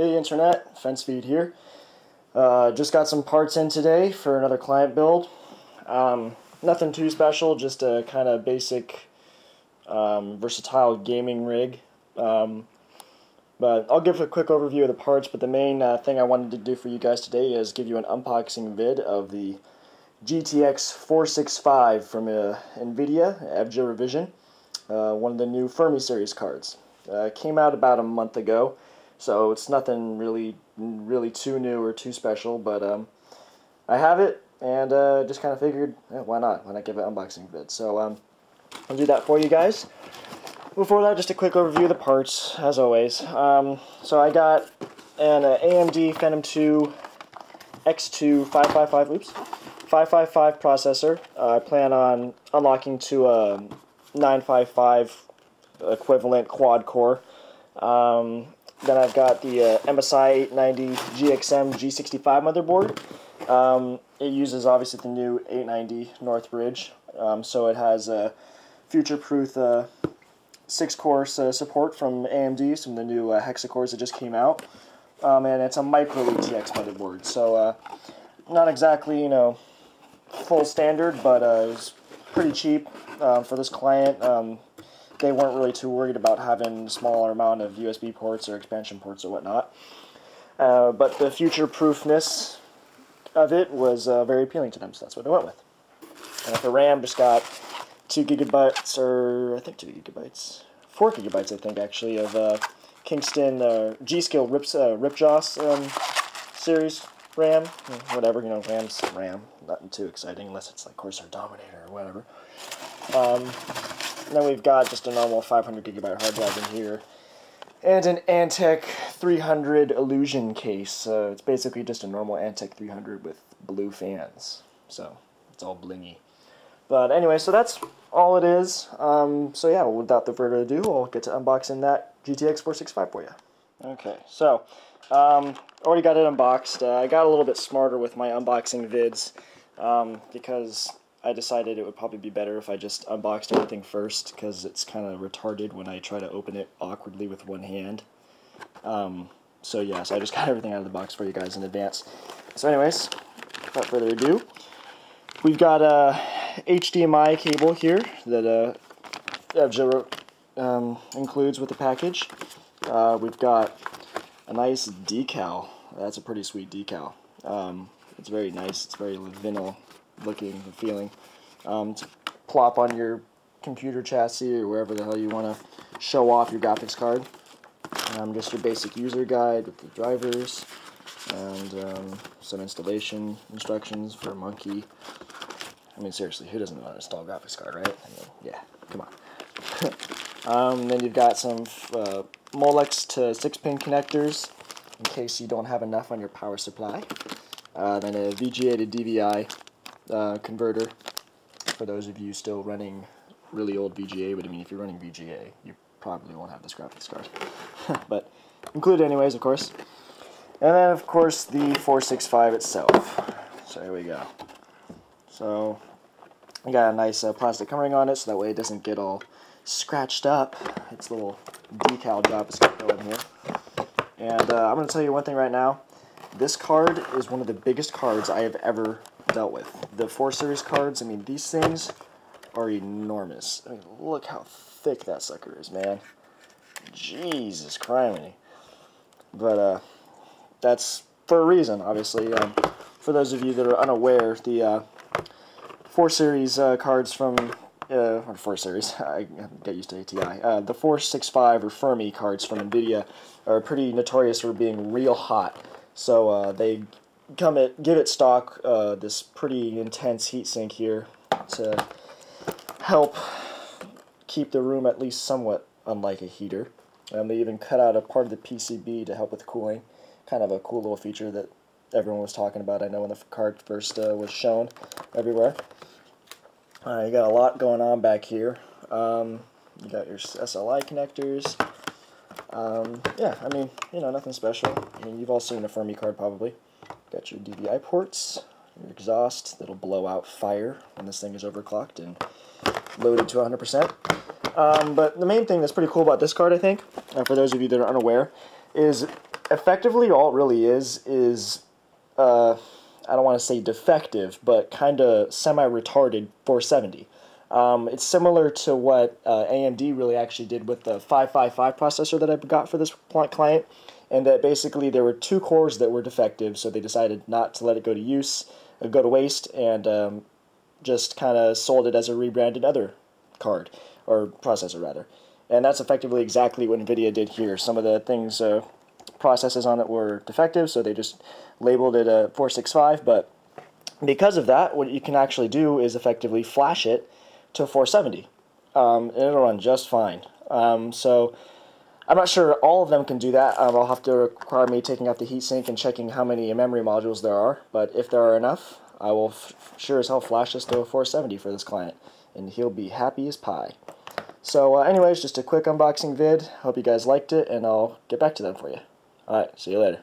Hey Internet, Fence Feed here. Just got some parts in today for another client build. Nothing too special, just a kind of basic versatile gaming rig. But I'll give a quick overview of the parts, but the main thing I wanted to do for you guys today is give you an unboxing vid of the GTX 465 from Nvidia, EVGA revision, one of the new Fermi series cards. Came out about a month ago, so it's nothing really too new or too special, but I have it, and just kind of figured, why not give it an unboxing vid. So I'll do that for you guys. Before that, just a quick overview of the parts, as always. So I got an AMD Phantom 2 X2 555 processor. I plan on unlocking to a 955 equivalent quad core. Then I've got the MSI 890 GXM G65 motherboard. It uses obviously the new 890 Northbridge, so it has a future-proof 6-core support from AMD, some of the new hexa-cores that just came out, and it's a micro GTX motherboard. So not exactly full standard, but it was pretty cheap for this client. They weren't really too worried about having a smaller amount of USB ports or expansion ports or whatnot. But the future-proofness of it was very appealing to them, so that's what I went with. And for RAM, just got 2 gigabytes, or I think 2 gigabytes, 4 gigabytes, I think, actually, of Kingston G-Skill Ripjaw series RAM. Whatever, RAM's RAM. Nothing too exciting, unless it's like Corsair Dominator or whatever. Then we've got just a normal 500 gigabyte hard drive in here, and an Antec 300 Illusion case. It's basically just a normal Antec 300 with blue fans, so it's all blingy. But anyway, so that's all it is. So yeah, without the further ado, I'll get to unboxing that GTX 465 for you. Okay, so already got it unboxed. I got a little bit smarter with my unboxing vids because I decided it would probably be better if I just unboxed everything first, because it's kind of retarded when I try to open it awkwardly with one hand. So yeah, so I just got everything out of the box for you guys in advance. So anyways, without further ado, we've got a HDMI cable here that EVGA includes with the package. We've got a nice decal. That's a pretty sweet decal. It's very nice. It's very vinyl looking and feeling. To plop on your computer chassis or wherever the hell you want to show off your graphics card. Just your basic user guide with the drivers and some installation instructions for Monkey. I mean, seriously, who doesn't know how to install a graphics card, right? I mean, yeah, come on. Then you've got some Molex to 6-pin connectors in case you don't have enough on your power supply. Then a VGA to DVI converter for those of you still running really old VGA, but I mean, if you're running VGA, you probably won't have this graphics card. But included anyways, of course. And then, of course, the 465 itself. So here we go. So I got a nice plastic covering on it, so that way it doesn't get all scratched up. Its little decal job is going to go in here. And I'm going to tell you one thing right now. This card is one of the biggest cards I have ever dealt with. The 4 Series cards, I mean, these things are enormous. I mean, look how thick that sucker is, man. Jesus criminy. But that's for a reason, obviously. For those of you that are unaware, the 4 Series cards from, or 4 Series, I get used to ATI. The 465 or Fermi cards from Nvidia are pretty notorious for being real hot. So they give it stock this pretty intense heatsink here to help keep the room at least somewhat unlike a heater. They even cut out a part of the PCB to help with cooling. Kind of a cool little feature that everyone was talking about, I know, when the card first was shown everywhere. You got a lot going on back here. You got your SLI connectors. Yeah, I mean, nothing special. I mean, you've all seen a Fermi card probably. Got your DVI ports, your exhaust that'll blow out fire when this thing is overclocked and loaded to 100%. But the main thing that's pretty cool about this card, I think, for those of you that are unaware, is Effectively, all it really is I don't want to say defective, but kind of semi-retarded 470. It's similar to what AMD really actually did with the 555 processor that I got for this client, and that basically there were 2 cores that were defective, so they decided not to let it go to waste, and just kind of sold it as a rebranded other card, or processor rather. And that's effectively exactly what Nvidia did here. Some of the things, processes on it were defective, so they just labeled it a 465, but because of that, what you can actually do is effectively flash it to 470, and it'll run just fine. So I'm not sure all of them can do that. I'll have to require me taking out the heatsink and checking how many memory modules there are, but if there are enough, I will sure as hell flash this to a 470 for this client, and he'll be happy as pie. So anyways, just a quick unboxing vid. Hope you guys liked it, and I'll get back to them for you. Alright, see you later.